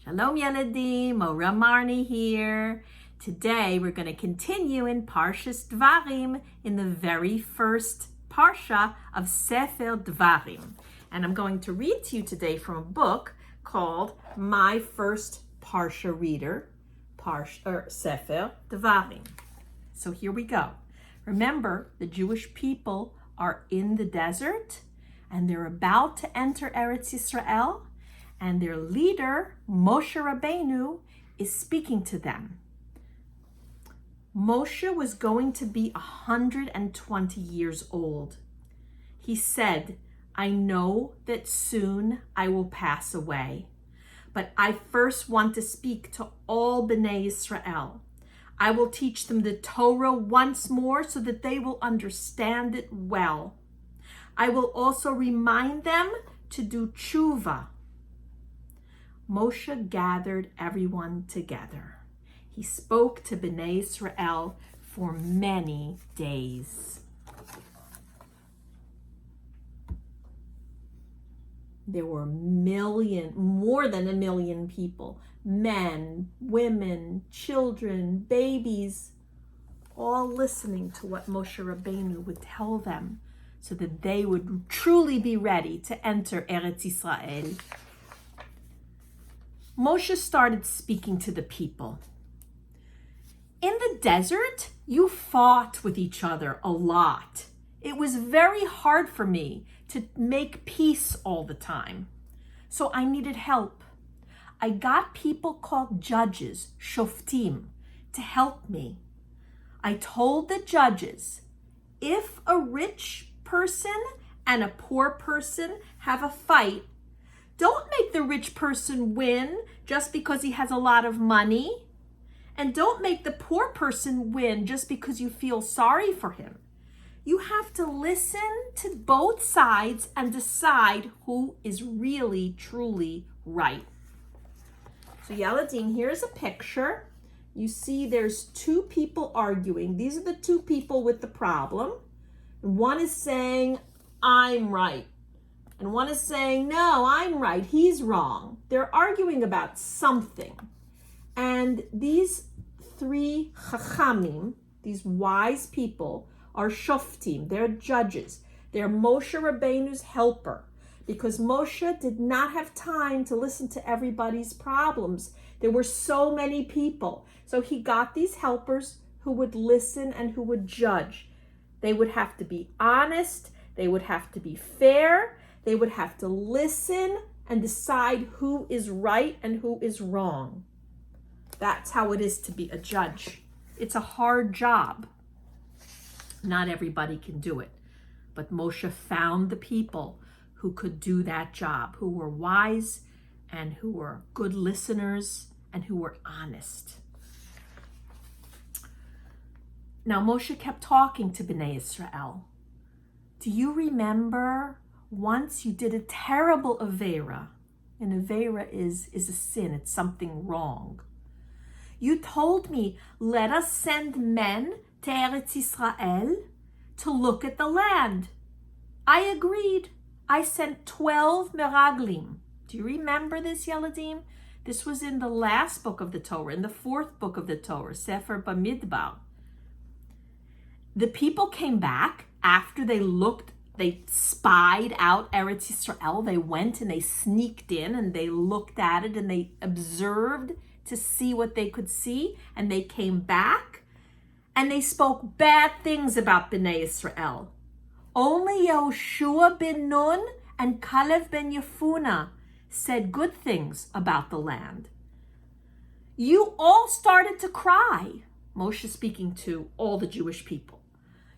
Shalom Yeladim, Mora Marni here. Today we're going to continue in Parshat Devarim in the very first Parsha of Sefer Devarim. And I'm going to read to you today from a book called My First Parsha Reader, Sefer Devarim. So here we go. Remember, the Jewish people are in the desert and they're about to enter Eretz Yisrael. And their leader, Moshe Rabbeinu, is speaking to them. Moshe was going to be 120 years old. He said, I know that soon I will pass away, but I first want to speak to all Bnei Israel. I will teach them the Torah once more so that they will understand it well. I will also remind them to do tshuva. Moshe gathered everyone together. He spoke to Bnei Israel for many days. There were more than a million people, men, women, children, babies, all listening to what Moshe Rabbeinu would tell them so that they would truly be ready to enter Eretz Yisrael. Moshe started speaking to the people. In the desert, you fought with each other a lot. It was very hard for me to make peace all the time. So I needed help. I got people called judges, shoftim, to help me. I told the judges, if a rich person and a poor person have a fight, don't make the rich person win just because he has a lot of money. And don't make the poor person win just because you feel sorry for him. You have to listen to both sides and decide who is really, truly right. So Yeladim, here's a picture. You see there's two people arguing. These are the two people with the problem. One is saying, I'm right. And one is saying, no, I'm right, he's wrong. They're arguing about something. And these three chachamim, these wise people, are shoftim, they're judges. They're Moshe Rabbeinu's helper. Because Moshe did not have time to listen to everybody's problems. There were so many people. So he got these helpers who would listen and who would judge. They would have to be honest, they would have to be fair, they would have to listen and decide who is right and who is wrong. That's how it is to be a judge. It's a hard job. Not everybody can do it. But Moshe found the people who could do that job, who were wise and who were good listeners and who were honest. Now Moshe kept talking to Bnei Israel. Do you remember once you did a terrible Aveira? An Aveira is a sin, it's something wrong. You told me, let us send men to Eretz Yisrael to look at the land. I agreed. I sent 12 meraglim. Do you remember this, Yeladim? This was in the last book of the Torah, in the fourth book of the Torah, Sefer Bamidbar. The people came back after they spied out Eretz Yisrael. They went and they sneaked in and they looked at it and they observed to see what they could see. And they came back and they spoke bad things about Bnei Yisrael. Only Yehoshua ben Nun and Kalev ben Yefuna said good things about the land. You all started to cry. Moshe speaking to all the Jewish people.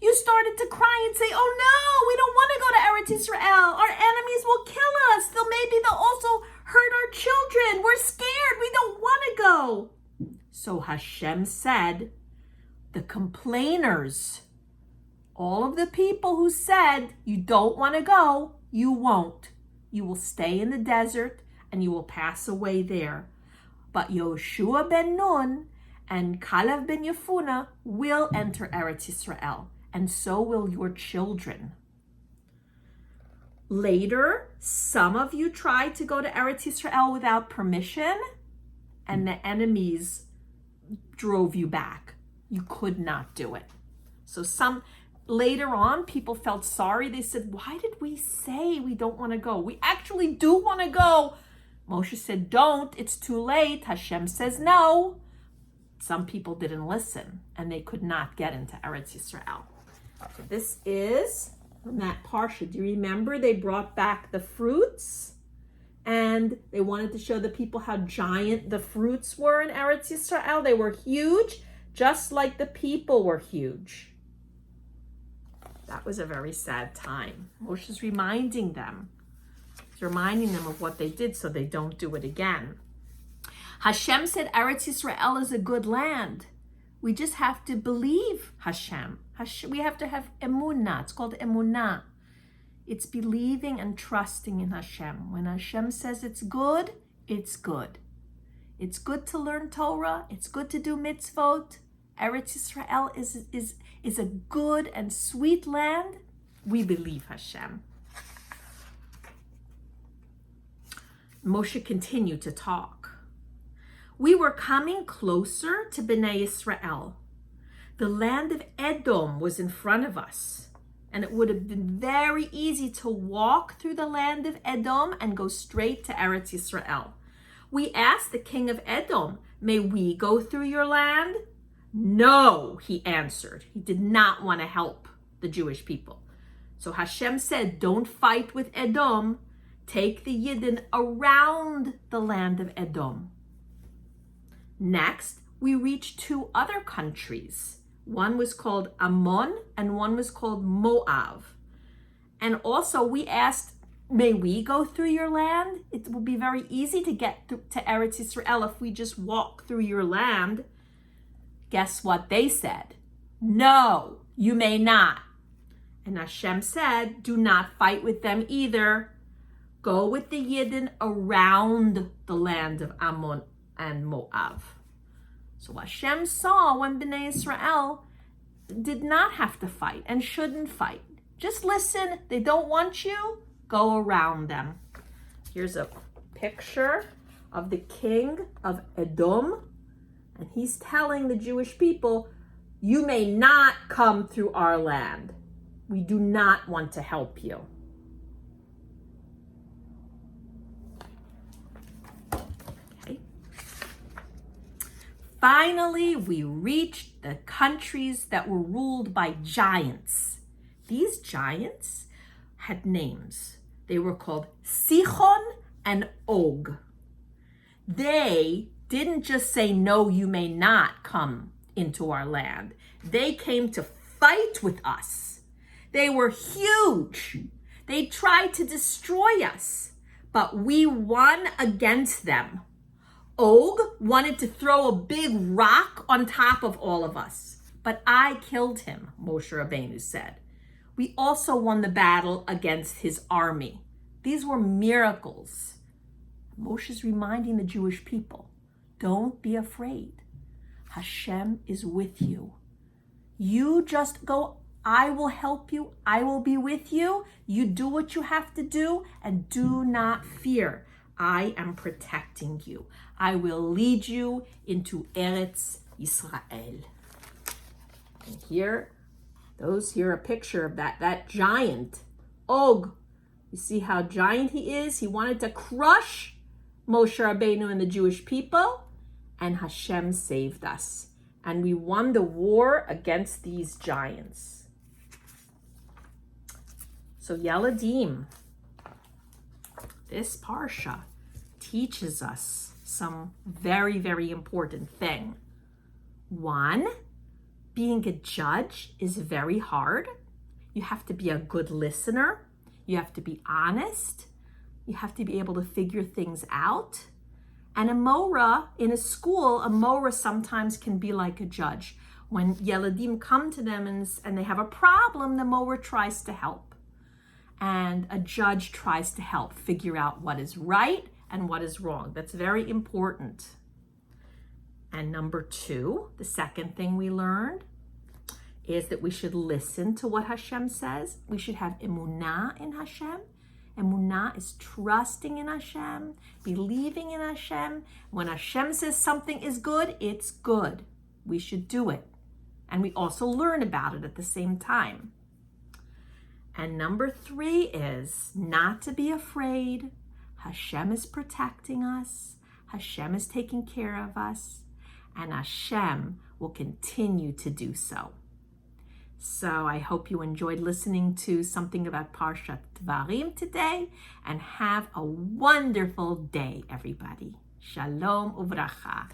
You started to cry and say, oh no, we don't want to go to Eretz Yisrael. Our enemies will kill us. Maybe they'll also hurt our children. We're scared. We don't want to go. So Hashem said, the complainers, all of the people who said, you don't want to go, you won't. You will stay in the desert and you will pass away there. But Yehoshua ben Nun and Kalev ben Yefuna will enter Eretz Yisrael. And so will your children. Later, some of you tried to go to Eretz Yisrael without permission. and the enemies drove you back. You could not do it. So later on, people felt sorry. They said, why did we say we don't want to go? We actually do want to go. Moshe said, don't, it's too late. Hashem says no. Some people didn't listen, and they could not get into Eretz Yisrael. So this is from that Parshat. Do you remember they brought back the fruits? And they wanted to show the people how giant the fruits were in Eretz Yisrael. They were huge, just like the people were huge. That was a very sad time. Moshe's reminding them. He's reminding them of what they did so they don't do it again. Hashem said Eretz Yisrael is a good land. We just have to believe Hashem. We have to have emunah. It's called emunah. It's believing and trusting in Hashem. When Hashem says it's good, it's good. It's good to learn Torah. It's good to do mitzvot. Eretz Yisrael is a good and sweet land. We believe Hashem. Moshe continued to talk. We were coming closer to Bnei Yisrael. The land of Edom was in front of us, and it would have been very easy to walk through the land of Edom and go straight to Eretz Yisrael. We asked the king of Edom, may we go through your land? No, he answered. He did not want to help the Jewish people. So Hashem said, don't fight with Edom. Take the Yidden around the land of Edom. Next, we reached two other countries. One was called Ammon and one was called Moab. And also we asked, may we go through your land? It will be very easy to get to Eretz Yisrael if we just walk through your land. Guess what they said? No, you may not. And Hashem said, do not fight with them either. Go with the Yidden around the land of Ammon and Moab. So Hashem saw when Bnei Israel did not have to fight and shouldn't fight. Just listen. They don't want you. Go around them. Here's a picture of the king of Edom. And he's telling the Jewish people, you may not come through our land. We do not want to help you. Finally, we reached the countries that were ruled by giants. These giants had names. They were called Sichon and Og. They didn't just say, no, you may not come into our land. They came to fight with us. They were huge. They tried to destroy us, but we won against them. Og wanted to throw a big rock on top of all of us, but I killed him, Moshe Rabbeinu said. We also won the battle against his army. These were miracles. Moshe's reminding the Jewish people, don't be afraid. Hashem is with you. You just go, I will help you. I will be with you. You do what you have to do and do not fear. I am protecting you. I will lead you into Eretz Yisrael. And here a picture of that giant, Og. You see how giant he is? He wanted to crush Moshe Rabbeinu and the Jewish people, and Hashem saved us. And we won the war against these giants. So Yeladim, this Parsha teaches us some very, very important thing. One, being a judge is very hard. You have to be a good listener. You have to be honest. You have to be able to figure things out. And a Mora, in a school, a Mora sometimes can be like a judge. When Yeladim come to them and they have a problem, the Mora tries to help. And a judge tries to help figure out what is right and what is wrong. That's very important. And number two, the second thing we learned is that we should listen to what Hashem says. We should have emunah in Hashem. Emunah is trusting in Hashem, believing in Hashem. When Hashem says something is good, it's good. We should do it. And we also learn about it at the same time. And number 3 is not to be afraid. Hashem is protecting us. Hashem is taking care of us. And Hashem will continue to do so. So I hope you enjoyed listening to something about Parshat Devarim today, and have a wonderful day, everybody. Shalom uvracha.